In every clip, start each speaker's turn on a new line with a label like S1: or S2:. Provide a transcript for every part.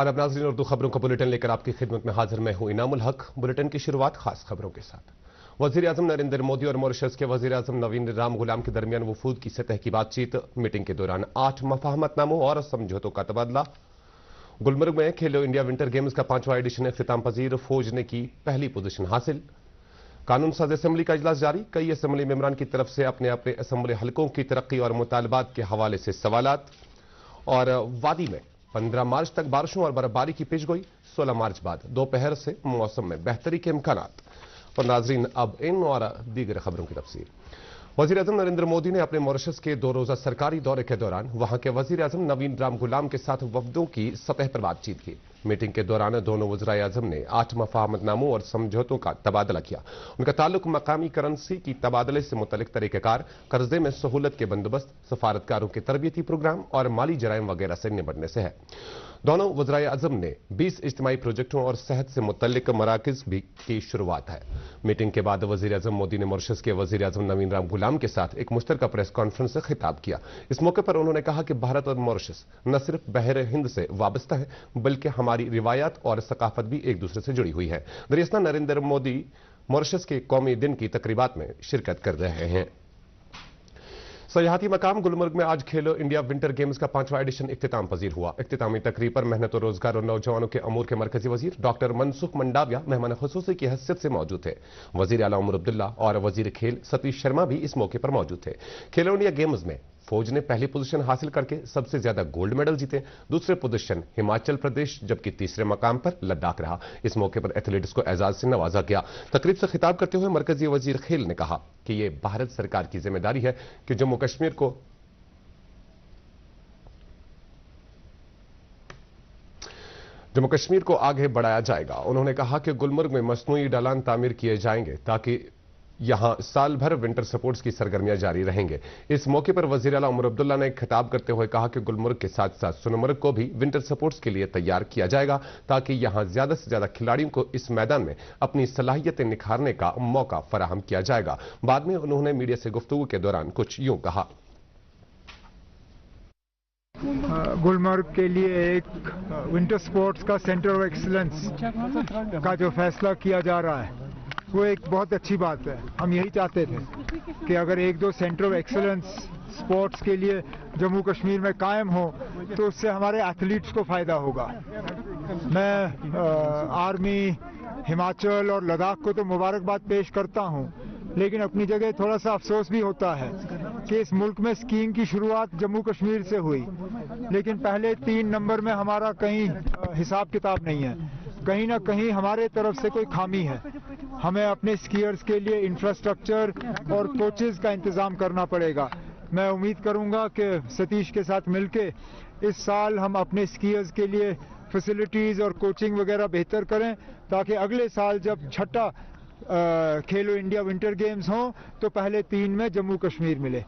S1: और अब नाज़रीन उर्दू खबरों का बुलेटिन लेकर आपकी खिदमत में हाजिर मैं हूं इनामुल हक। बुलेटिन की शुरुआत खास खबरों के साथ। वजीर आजम नरेंद्र मोदी और मॉरिशस के वजीर आजम नवीन राम गुलाम के दरमियान वफूद की सतह की बातचीत। मीटिंग के दौरान 8 मफाहमतनामों और समझौतों का तबादला। गुलमर्ग में खेलो इंडिया विंटर गेम्स का 5वां एडिशन इख्तिताम पजीर। फौज ने की पहली पोजीशन हासिल। कानून साज असेंबली का इजलास जारी। कई असेंबली मेंबरान की तरफ से अपने अपने असेंबली हलकों की तरक्की और मुतालबात के हवाले से सवालात। और वादी में 15 मार्च तक बारिशों और बर्फबारी की पेशगोई। 16 मार्च बाद दोपहर से मौसम में बेहतरी के इम्कानात। और नाजरीन अब इन और दीगर खबरों की तफसील। वजीर आजम नरेंद्र मोदी ने अपने मॉरिशस के 2 रोजा सरकारी दौरे के दौरान वहां के वजीर आजम नवीन राम गुलाम के साथ वफदों की सतह पर बातचीत की। मीटिंग के दौरान दोनों वज़राए आजम ने 8 मफाहमतनामों और समझौतों का तबादला किया। उनका ताल्लुक मकामी करेंसी की तबादले से मुतल्लिक तरीक़ेकार, कर्जे में सहूलत के बंदोबस्त, सफारतकारों के तरबियती प्रोग्राम और माली जराइम वगैरह से निपटने से है। दोनों वज़राए आजम ने 20 इज्तिमाई प्रोजेक्टों और सेहत से मुतल्लिक मराकज़ भी की शुरुआत है। मीटिंग के बाद वज़ीर आजम मोदी ने मॉरिशस के वज़ीर आजम नवीन राम गुलाम के साथ एक मुश्तरका प्रेस कॉन्फ्रेंस से खिताब किया। इस मौके पर उन्होंने कहा कि भारत और मॉरिशस न सिर्फ बहर हिंद से वाबस्ता है बल्कि हमारी रिवायात और सकाफत भी एक दूसरे से जुड़ी हुई है। दरियासना नरेंद्र मोदी मॉरिशस के कौमी दिन की तकरीबात में शिरकत कर रहे हैं। सयाहती मकाम गुलमर्ग में आज खेलो इंडिया विंटर गेम्स का 5वां एडिशन इख्तिताम पजीर हुआ। इख्तितामी तकरीब पर मेहनत और रोजगार और नौजवानों के अमूर के मरकजी वजीर डॉक्टर मनसुख मंडाविया मेहमान खुसूसी की हैसियत से मौजूद थे। वजीर आला उमर अब्दुल्ला और वजीर खेल सतीश शर्मा भी इस मौके पर मौजूद थे। खेलो इंडिया गेम्स में फौज ने पहली पोजीशन हासिल करके सबसे ज्यादा गोल्ड मेडल जीते। दूसरे पोजीशन हिमाचल प्रदेश, जबकि तीसरे मकाम पर लद्दाख रहा। इस मौके पर एथलीट्स को एजाज से नवाजा गया। तकरीब से खिताब करते हुए मरकजी वजीर खेल ने कहा कि यह भारत सरकार की जिम्मेदारी है कि जम्मू कश्मीर को आगे बढ़ाया जाएगा। उन्होंने कहा कि गुलमर्ग में मसनूई ढलान तामीर किए जाएंगे ताकि यहां साल भर विंटर स्पोर्ट्स की सरगर्मियां जारी रहेंगे। इस मौके पर वजीर आला उमर अब्दुल्ला ने खिताब करते हुए कहा कि गुलमर्ग के साथ साथ सोनमर्ग को भी विंटर स्पोर्ट्स के लिए तैयार किया जाएगा ताकि यहां ज्यादा से ज्यादा खिलाड़ियों को इस मैदान में अपनी सलाहियतें निखारने का मौका फराहम किया जाएगा। बाद में उन्होंने मीडिया से गुफ्तगू के दौरान कुछ यूं कहा।
S2: गुलमर्ग के लिए एक विंटर स्पोर्ट्स का सेंटर ऑफ एक्सीलेंस का जो फैसला किया जा रहा है वो एक बहुत अच्छी बात है। हम यही चाहते थे कि अगर 1-2 सेंटर ऑफ एक्सीलेंस स्पोर्ट्स के लिए जम्मू कश्मीर में कायम हो तो उससे हमारे एथलीट्स को फायदा होगा। मैं आर्मी, हिमाचल और लद्दाख को तो मुबारकबाद पेश करता हूं, लेकिन अपनी जगह थोड़ा सा अफसोस भी होता है कि इस मुल्क में स्कीइंग की शुरुआत जम्मू कश्मीर से हुई, लेकिन पहले 3 नंबर में हमारा कहीं हिसाब किताब नहीं है। कहीं ना कहीं हमारे तरफ से कोई खामी है। हमें अपने स्कीयर्स के लिए इंफ्रास्ट्रक्चर और कोचेज का इंतजाम करना पड़ेगा। मैं उम्मीद करूंगा कि सतीश के साथ मिलके इस साल हम अपने स्कीयर्स के लिए फैसिलिटीज और कोचिंग वगैरह बेहतर करें ताकि अगले साल जब छठा खेलो इंडिया विंटर गेम्स हो तो पहले 3 में जम्मू कश्मीर मिले।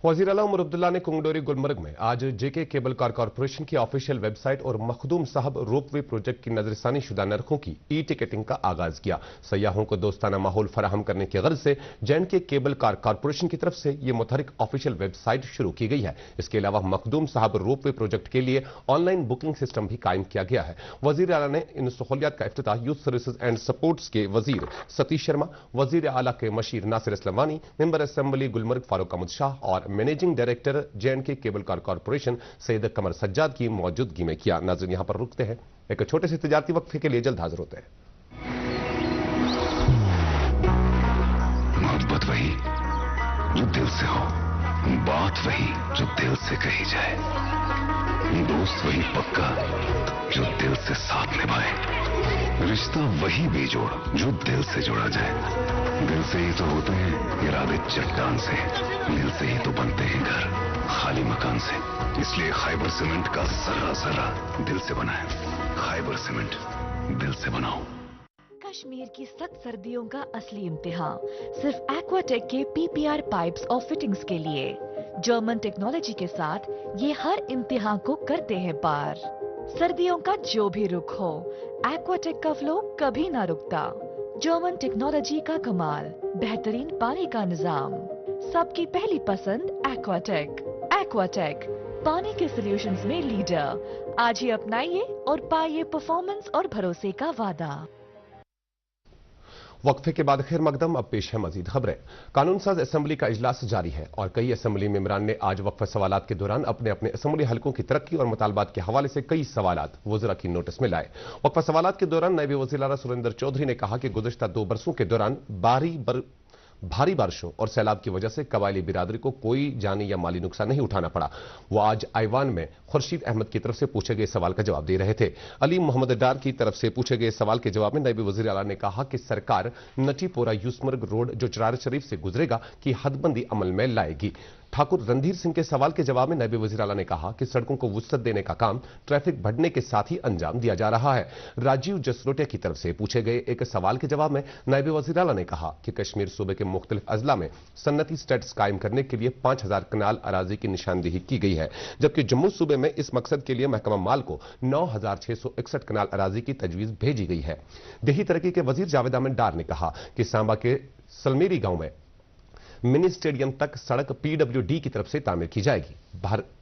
S1: वज़ीर आला उमर अब्दुल्ला ने कुंगडोरी गुलमर्ग में आज जेके केबल कार कॉरपोरेशन की ऑफिशियल वेबसाइट और मखदूम साहब रोपवे प्रोजेक्ट की नजरसानी शुदा नरखों की ई टिकटिंग का आगाज किया। सयाहों को दोस्ताना माहौल फराहम करने की गर्ज से जे केबल कार कॉरपोरेशन की तरफ से यह मुतहरिक ऑफिशियल वेबसाइट शुरू की गई है। इसके अलावा मखदूम साहब रोपवे प्रोजेक्ट के लिए ऑनलाइन बुकिंग सिस्टम भी कायम किया गया है। वज़ीर आला ने इन सहूलियात का इफ्तिताह यूथ सर्विसेज एंड सपोर्ट्स के वजीर सतीश शर्मा, वज़ीर आला के मशीर नासिर असलमानी, मेंबर असेंबली गुलमर्ग फारूक अहमद शाह और managing director J cable car corporation Syed Qamar Sajjad की मौजूदगी में किया। नाज़रीन यहां पर रुकते हैं, एक छोटे से तिजारती वक्फे के लिए जल्द हाजिर होते हैं।
S3: मोहब्बत वही जो दिल से हो, बात वही जो दिल से कही जाए, दोस्त वही पक्का जो दिल से साथ निभाए, रिश्ता वही बेजोड़ जो दिल से जोड़ा जाए। दिल से ही तो होते हैं इरादे चट्टान से, दिल से ही तो बनते हैं घर खाली मकान से। इसलिए खैबर सीमेंट का जरा जरा दिल से बना है। खैबर सीमेंट, दिल से बनाओ।
S4: कश्मीर की सख्त सर्दियों का असली इम्तिहान सिर्फ एक्वाटेक के PPR पाइप्स और फिटिंग्स के लिए। जर्मन टेक्नोलॉजी के साथ ये हर इम्तिहान को करते हैं पार। सर्दियों का जो भी रुख हो, एक्वाटेक का फ्लो कभी ना रुकता। जर्मन टेक्नोलॉजी का कमाल, बेहतरीन पानी का निजाम, सबकी पहली पसंद एक्वाटेक। एक्वाटेक, पानी के सॉल्यूशंस में लीडर। आज ही अपनाइए और पाइए परफॉर्मेंस और भरोसे का वादा।
S1: वक्फे के बाद खैर मकदम, अब पेश है मजीद खबरें। कानून साज असेंबली का इजलास जारी है और कई असेंबली मेंबरान ने आज वक्फा सवालात के दौरान अपने अपने असेंबली हलकों की तरक्की और मुतालबात के हवाले से कई सवालात वज़रा की नोटिस में लाए। वक्फा सवालात के दौरान नायब वज़ीर आला सुरेंद्र चौधरी ने कहा कि गुज़श्ता 2 बरसों के दौरान भारी बारिशों और सैलाब की वजह से कबायली बिरादरी को कोई जानी या माली नुकसान नहीं उठाना पड़ा। वो आज आईवान में खुर्शीद अहमद की तरफ से पूछे गए सवाल का जवाब दे रहे थे। अली मोहम्मद डार की तरफ से पूछे गए सवाल के जवाब में नायब वज़ीर आला ने कहा कि सरकार नटीपोरा यूसमर्ग रोड जो चरार शरीफ से गुजरेगा की हदबंदी अमल में लाएगी। ठाकुर रणधीर सिंह के सवाल के जवाब में नायब वज़ीर आला ने कहा कि सड़कों को वुसअत देने का काम ट्रैफिक बढ़ने के साथ ही अंजाम दिया जा रहा है। राजीव जसरोटिया की तरफ से पूछे गए एक सवाल के जवाब में नायब वज़ीर आला ने कहा कि कश्मीर सूबे के मुख्तलिफ अजला में सन्नती स्टेट्स कायम करने के लिए 5000 कनाल अराजी की निशानदेही की गई है, जबकि जम्मू सूबे में इस मकसद के लिए महकमा माल को 9661 कनाल अराजी की तजवीज भेजी गई है। देही तरक्की के वजीर जावेद अहमद डार ने कहा कि सांबा के सलमेरी गांव में मिनी स्टेडियम तक सड़क पीडब्ल्यूडी की तरफ से तामीर की जाएगी।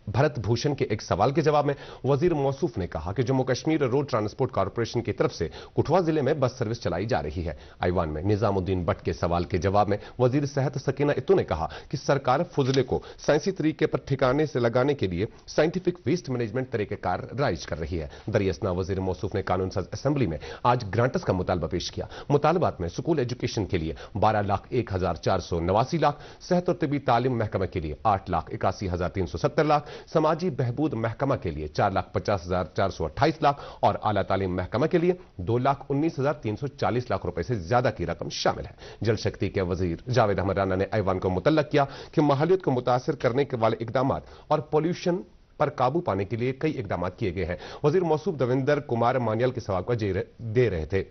S1: भरत भूषण के एक सवाल के जवाब में वजीर मौसूफ ने कहा कि Jammu Kashmir road transport corporation की तरफ से कुठवा जिले में बस सर्विस चलाई जा रही है। आईवान में निजामुद्दीन भट्ट के सवाल के जवाब में वजीर सेहत सकीना इत्तू ने कहा कि सरकार फुजले को साइंसी तरीके पर ठिकाने से लगाने के लिए साइंटिफिक वेस्ट मैनेजमेंट तरीकेकार राइज कर रही है। दरियासना वजीर मौसूफ ने कानून साज असेंबली में आज ग्रांटस का मुतालबा पेश किया। मुतालबात में स्कूल एजुकेशन के लिए 12,01,489 लाख, सेहत और तबी तालीम महकमा के लिए 8,81,370 लाख, समाजी बहबूद महकमा के लिए 4,50,428 लाख और आला तालीम महकमा के लिए 2,19,340 लाख रुपए से ज्यादा की रकम शामिल है। जल शक्ति के वजीर जावेद अहमद राना ने ऐवान को मुतल्लक किया कि माहौलियत को मुतासर करने के वाले इकदाम और पॉल्यूशन पर काबू पाने के लिए कई इकदाम किए गए हैं। वजीर मौसूफ देवेंद्र कुमार मानियल के सवाल का दे रहे थे।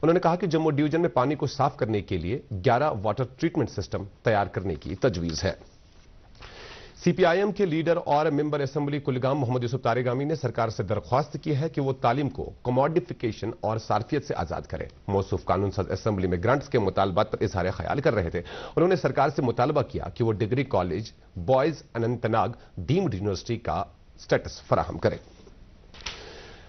S1: उन्होंने कहा कि जम्मू डिवीजन में पानी को साफ करने के लिए 11 वाटर ट्रीटमेंट सिस्टम तैयार करने की तजवीज है। सीपीआईएम के लीडर और मेंबर असेंबली कुलगाम मोहम्मद यूसुफ तारेगामी ने सरकार से दरख्वास्त की है कि वो तालीम को कमोडिफिकेशन और सार्फियत से आजाद करे। मौसूफ कानून साज असेंबली में ग्रांट्स के मुतालबात पर इजहार ख्याल कर रहे थे। उन्होंने सरकार से मुतालबा किया कि वो degree college boys Anantnag deemed university का स्टेटस फराहम करे।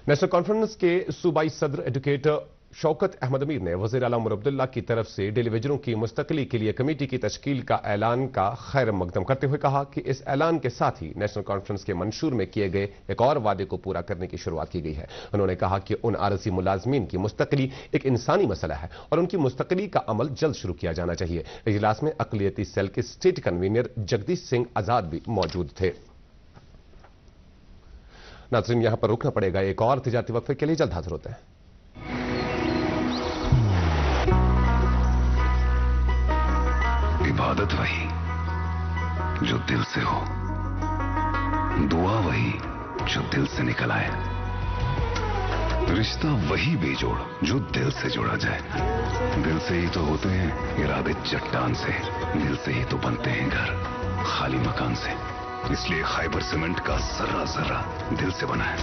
S1: नेशनल कॉन्फ्रेंस के सूबाई सदर एडवोकेट शौकत अहमद अमीर ने वज़ीर आला उमर अब्दुल्ला की तरफ से डेलीवेजरों की मुस्तकिली के लिए कमेटी की तश्कील का ऐलान का खैर मकदम करते हुए कहा कि इस ऐलान के साथ ही नेशनल कॉन्फ्रेंस के मंशूर में किए गए एक और वादे को पूरा करने की शुरुआत की गई है। उन्होंने कहा कि उन आरजी मुलाजमीन की मुस्तकिली एक इंसानी मसला है और उनकी मुस्तकिली का अमल जल्द शुरू किया जाना चाहिए। इजलास में अक़लियती सेल के स्टेट कन्वीनर जगदीश सिंह आजाद भी मौजूद थे। नाज़रीन, यहां पर रुकना पड़ेगा, एक और तिजारती वक्फे के लिए जल्द हाजिर होते हैं।
S3: इबादत वही जो दिल से हो, दुआ वही जो दिल से निकल आए, रिश्ता वही बेजोड़ जो दिल से जोड़ा जाए। दिल से ही तो होते हैं इरादे चट्टान से, दिल से ही तो बनते हैं घर खाली मकान से। इसलिए खैबर सीमेंट का जर्रा जर्रा दिल से बना है।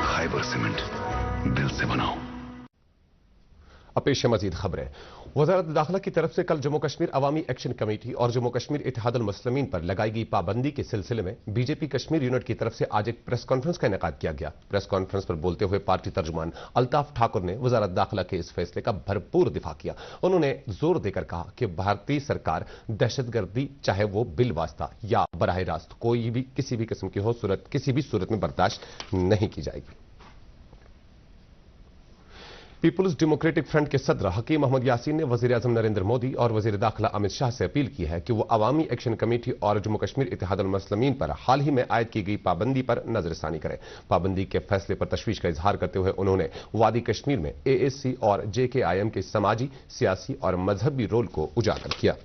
S3: खैबर सीमेंट, दिल से बनाओ।
S1: अब पेश है मजीद खबरें। वज़ारत दाखिला की तरफ से कल जम्मू कश्मीर अवामी एक्शन कमेटी और जम्मू कश्मीर इत्तेहादुल मुस्लिमीन पर लगाई गई पाबंदी के सिलसिले में बीजेपी कश्मीर यूनिट की तरफ से आज एक प्रेस कॉन्फ्रेंस का इनेकाद किया गया। प्रेस कॉन्फ्रेंस पर बोलते हुए पार्टी तर्जुमान अल्ताफ ठाकुर ने वज़ारत दाखिला के इस फैसले का भरपूर दिफा किया। उन्होंने जोर देकर कहा कि भारतीय सरकार दहशतगर्दी चाहे वो बिल वास्ता या बराह रास्त कोई भी किसी भी किस्म की हो किसी भी सूरत में बर्दाश्त नहीं की जाएगी। पीपुल्स डेमोक्रेटिक फ्रंट के सदर हकीम मोहम्मद यासीन ने वजीर आजम नरेंद्र मोदी और वजीर दाखिला अमित शाह से अपील की है कि वो अवामी एक्शन कमेटी और जम्मू कश्मीर इत्तेहादुल मुस्लिमीन पर हाल ही में आयद की गई पाबंदी पर नजरसानी करें। पाबंदी के फैसले पर तशवीश का इजहार करते हुए उन्होंने वादी कश्मीर में एएससी और जेकेआईएम के समाजी, सियासी और मजहबी रोल को उजागर किया।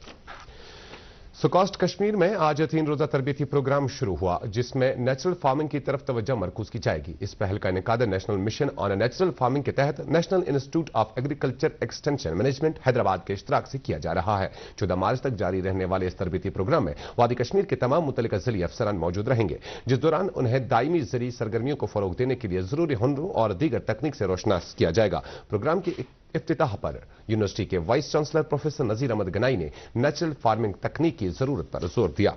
S1: सुकॉस्ट कश्मीर में आज 3 रोजा तरबियती प्रोग्राम शुरू हुआ, जिसमें नेचुरल फार्मिंग की तरफ तवज्जो मरकूज की जाएगी। इस पहल का इनेकाद national mission on natural farming के तहत national institute of agriculture extension management Hyderabad के इश्तराक से किया जा रहा है। 14 मार्च तक जारी रहने वाले इस तरबियती प्रोग्राम में वादी कश्मीर के तमाम मुतल्लिका ज़िली अफसरान मौजूद रहेंगे, जिस दौरान उन्हें दायमी ज़रिए सरगर्मियों को फरोग देने के लिए जरूरी हुनरों और दीगर तकनीक से रोशनास किया जाएगा। प्रोग्राम की इफ्तिताह पर यूनिवर्सिटी के vice chancellor professor Nazir Ahmad Ganai ने नेचुरल फार्मिंग तकनीक की जरूरत पर जोर दिया।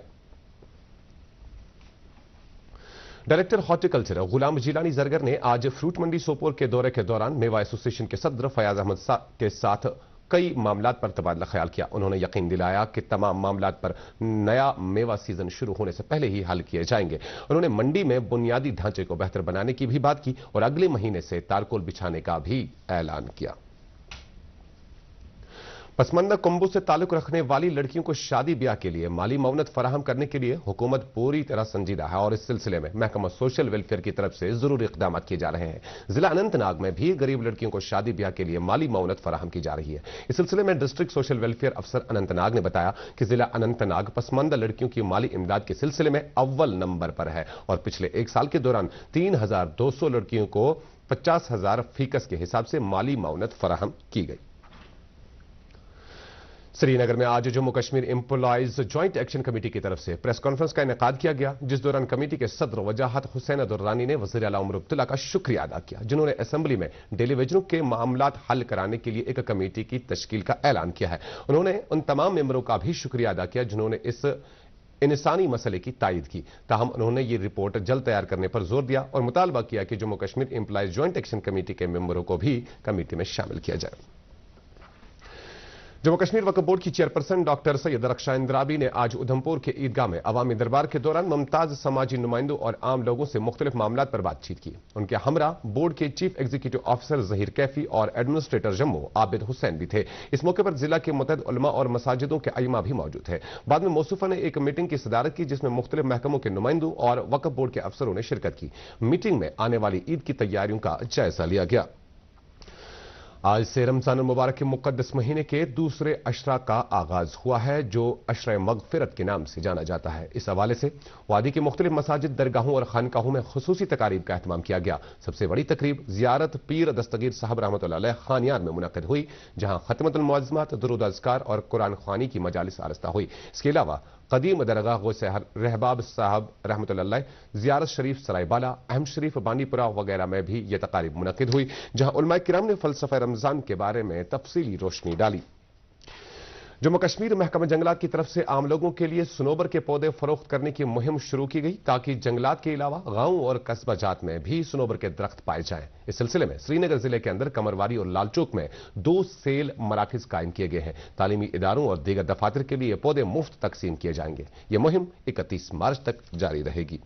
S1: डायरेक्टर हॉर्टिकल्चर गुलाम जिलानी जरगर ने आज फ्रूट मंडी सोपोर के दौरे के दौरान मेवा एसोसिएशन के सदर फयाज अहमद के साथ कई मामलात पर तबादला ख्याल किया। उन्होंने यकीन दिलाया कि तमाम मामलात पर नया मेवा सीजन शुरू होने से पहले ही हल किए जाएंगे। उन्होंने मंडी में बुनियादी ढांचे को बेहतर बनाने की भी बात की और अगले महीने से तारकोल बिछाने का भी ऐलान किया। पसमानदा कुंबों से ताल्लुक रखने वाली लड़कियों को शादी ब्याह के लिए माली मौनत फराहम करने के लिए हुकूमत पूरी तरह संजीदा है और इस सिलसिले में महकमा सोशल वेलफेयर की तरफ से जरूरी इकदाम किए जा रहे हैं। जिला अनंतनाग में भी गरीब लड़कियों को शादी ब्याह के लिए माली मौनत फराहम की जा रही है। इस सिलसिले में डिस्ट्रिक्ट सोशल वेलफेयर अफसर अनंतनाग ने बताया कि जिला अनंतनाग पसमानदा लड़कियों की माली इमदाद के सिलसिले में अव्वल नंबर पर है और पिछले एक साल के दौरान 3200 लड़कियों को 50,000 फीकस के हिसाब से माली मौनत फराहम की गई। श्रीनगर में आज Jammu Kashmir employees joint action committee की तरफ से प्रेस कॉन्फ्रेंस का इनेकाद किया गया, जिस दौरान कमेटी के सदर वजाहत हुसैन दुर्रानी ने वज़ीर आला उमर अब्दुल्ला का शुक्रिया अदा किया, जिन्होंने असेंबली में डेली वेजरों के मामलात हल कराने के लिए एक कमेटी की तश्कील का ऐलान किया है। उन्होंने उन तमाम मेंबरों का भी शुक्रिया अदा किया जिन्होंने इस इंसानी मसले की तायद की। ताहम उन्होंने ये रिपोर्ट जल्द तैयार करने पर जोर दिया और मुतालबा किया कि Jammu Kashmir employees joint action committee के मेंबरों को भी कमेटी में शामिल किया जाए। जम्मू कश्मीर वक्फ बोर्ड की चेयरपर्सन डॉक्टर सैयद रक्षा इंद्राबी ने आज उधमपुर के ईदगाह में अवामी दरबार के दौरान मुमताज समाजी नुमाइंदों और आम लोगों से मुख्तलिफ मामलात पर बातचीत की। उनके हमरा बोर्ड के chief executive officer Zaheer Kaifi और एडमिनिस्ट्रेटर जम्मू आबिद हुसैन भी थे। इस मौके पर जिला के मुतअद्दिद उलमा और मसाजिदों के अइमा भी मौजूद थे। बाद में मौसूफा ने एक मीटिंग की सदारत की जिसमें मुख्तलिफ महकमों के नुमाइंदों और वक्फ बोर्ड के अफसरों ने शिरकत की। मीटिंग में आने वाली ईद की तैयारियों का जायजा लिया गया। आज से रमजान मुबारक के मुकद्दस महीने के दूसरे अशरा का आगाज हुआ है, जो अशरा मगफिरत के नाम से जाना जाता है। इस हवाले से वादी के मुख्तलिफ मसाजिद, दरगाहों और खानकाहों में खुसूसी तकारीब का एहतमाम किया गया। सबसे बड़ी तकरीब जियारत पीर दस्तगीर साहब रहमतुल्लाह अलैह खानियार में मुनक़िद हुई, जहां खत्मतुल मुअज़्ज़मात, दुरूद अज़कार और कुरान ख़वानी की मजालिस आरस्ता हुई। इसके अलावा कदीम दरगाह गौसे रहबाब साहब रहमतुल्लाह अलैह, जियारत शरीफ सरायबाला, अहम शरीफ बानीपुरा वगैरह में भी यह तकारीब मुनक़िद हुई, जहां उलमाए किराम ने फ़लसफ़ा रमज़ान के बारे में तफसीली रोशनी डाली। जम्मू कश्मीर महकमा जंगलात की तरफ से आम लोगों के लिए सनोबर के पौधे फरोख्त करने की मुहिम शुरू की गई, ताकि जंगलात के अलावा गांव और कस्बा जात में भी सनोबर के दरख्त पाए जाएं। इस सिलसिले में श्रीनगर जिले के अंदर कमरवारी और लालचौक में 2 सेल मराकज कायम किए गए हैं। तालीमी इदारों और दीगर दफातर के लिए पौधे मुफ्त तकसीम किए जाएंगे। यह मुहिम 31 मार्च तक जारी रहेगी।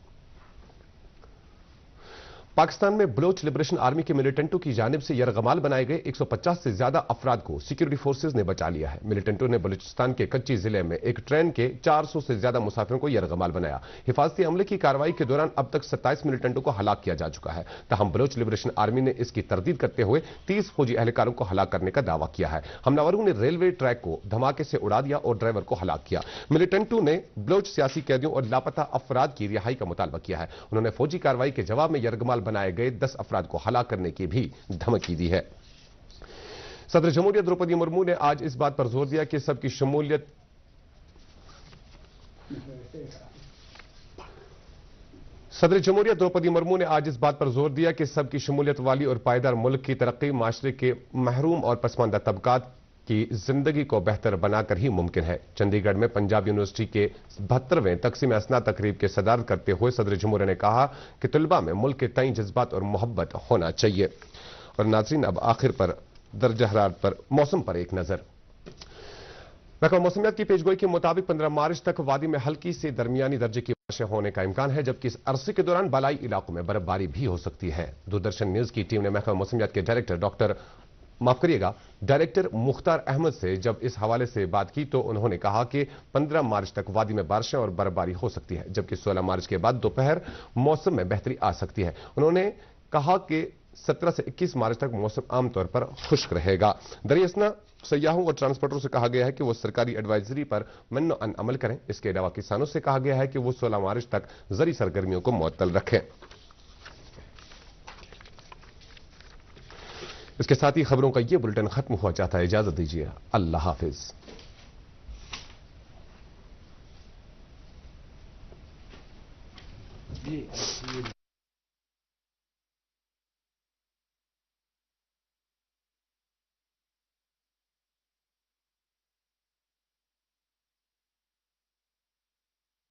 S1: पाकिस्तान में बलोच लिबरेशन आर्मी के मिलिटेंटों की जानिब से यरगमाल बनाए गए 150 से ज्यादा अफराद को सिक्योरिटी फोर्सेज ने बचा लिया है। मिलिटेंटों ने बलूचिस्तान के कच्ची जिले में एक ट्रेन के 400 से ज्यादा मुसाफिरों को यरगमाल बनाया। हिफाजती अमले की कार्रवाई के दौरान अब तक 27 मिलिटेंटों को हलाक किया जा चुका है। तहम बलोच लिबरेशन आर्मी ने इसकी तरदीद करते हुए 30 फौजी एहलकारों को हलाक करने का दावा किया है। हमलावरों ने रेलवे ट्रैक को धमाके से उड़ा दिया और ड्राइवर को हलाक किया। मिलिटेंटों ने बलोच सियासी कैदियों और लापता अफराद की रिहाई का मुतालबा किया है। उन्होंने फौजी कार्रवाई के जवाब में यरगमाल बनाए गए 10 अफराद को हलाक करने की भी धमकी दी है। सदर जमहूरियत द्रौपदी मुर्मू ने आज इस बात पर जोर दिया कि सबकी शमूलियत सदर जमहूरियत द्रौपदी मुर्मू ने आज इस बात पर जोर दिया कि सबकी शमूलियत वाली और पायदार मुल्क की तरक्की माशरे के महरूम और पसमानदा तबकात की जिंदगी को बेहतर बनाकर ही मुमकिन है। चंडीगढ़ में पंजाब यूनिवर्सिटी के 72वें तकसीम असना तकरीब के सदारत करते हुए सदर जमहूरिया ने कहा कि तलबा में मुल्क के तई जज्बात और मोहब्बत होना चाहिए। और नाज़रीन, अब आखिर पर दर्जा हरारत पर मौसम पर एक नजर। महकमा मौसमियात की पेशगोई के मुताबिक 15 मार्च तक वादी में हल्की से दरमियानी दर्जे की बारिशें होने का इम्कान है, जबकि इस अरसे के दौरान बालाई इलाकों में बर्फबारी भी हो सकती है। दूरदर्शन न्यूज की टीम ने महकमा मौसमियात के डायरेक्टर मुख्तार अहमद से जब इस हवाले से बात की तो उन्होंने कहा कि 15 मार्च तक वादी में बारिशें और बर्फबारी हो सकती है, जबकि 16 मार्च के बाद दोपहर मौसम में बेहतरी आ सकती है। उन्होंने कहा कि 17 से 21 मार्च तक मौसम आमतौर पर खुश्क रहेगा। दरियासना सयाहों और ट्रांसपोर्टरों से कहा गया है कि वो सरकारी एडवाइजरी पर मन्नो अन अमल करें। इसके अलावा किसानों से कहा गया है कि वो 16 मार्च तक ज़री सरगर्मियों को मुअत्तल रखें। इसके साथ ही खबरों का यह बुलेटिन खत्म हुआ चाहता है। इजाजत दीजिए, अल्लाह हाफिज।